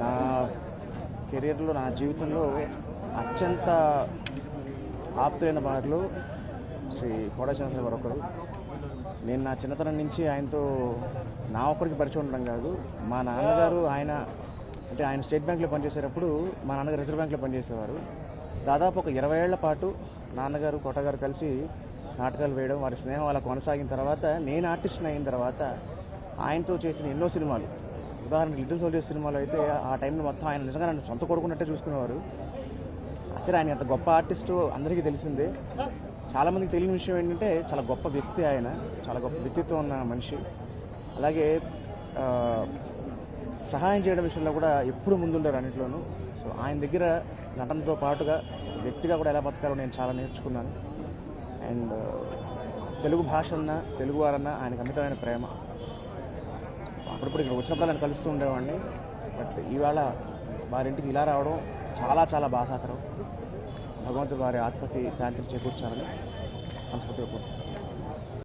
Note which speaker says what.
Speaker 1: నా కెరీర్లో, నా జీవితంలో అత్యంత ఆప్తులైన వారిలో శ్రీ కోడా శ్రీనివాసరావు గారు ఒకరు. నేను నా చిన్నతనం నుంచి ఆయనతో నా ఒక్కడికి పరిచయం ఉండడం కాదు, మా నాన్నగారు ఆయన స్టేట్ బ్యాంక్లో పనిచేసేటప్పుడు మా నాన్నగారు రిజర్వ్ బ్యాంక్లో పనిచేసేవారు. దాదాపు ఒక 20 ఏళ్ల పాటు నాన్నగారు కోట గారు కలిసి నాటకాలు వేయడం, వారి స్నేహం అలా కొనసాగిన తర్వాత నేను ఆర్టిస్ట్ని అయిన తర్వాత ఆయనతో చేసిన ఎన్నో సినిమాలు, ఉదాహరణకు లిటిల్ సోల్జర్స్ సినిమాలో అయితే ఆ టైంలో మొత్తం ఆయన నిజంగా నన్ను సొంత కొడుకున్నట్టే చూసుకునేవారు. అసలు ఆయన ఎంత గొప్ప ఆర్టిస్టు అందరికీ తెలిసిందే. చాలామందికి తెలియని విషయం ఏంటంటే చాలా గొప్ప వ్యక్తి, ఆయన చాలా గొప్ప వ్యక్తిత్వం ఉన్న మనిషి. అలాగే సహాయం చేయడం విషయంలో కూడా ఎప్పుడు ముందుండారు అన్నింటిలోనూ. సో ఆయన దగ్గర నటనతో పాటుగా వ్యక్తిగా కూడా ఎలా బతకాలో నేను చాలా నేర్చుకున్నాను. అండ్ తెలుగు భాష అన్నా, తెలుగు వారన్నా ఆయనకు అమితమైన ప్రేమ. అప్పుడప్పుడు ఇక్కడ వచ్చినప్పుడు నేను కలుస్తూ ఉండేవాడిని. బట్ ఇవాళ వారింటికి ఇలా రావడం చాలా చాలా బాధాకరం. భగవంతుడు వారి ఆత్మకి శాంతిని చేకూర్చాలని మనస్ఫూర్తిగా కోరుకుంటున్నాను.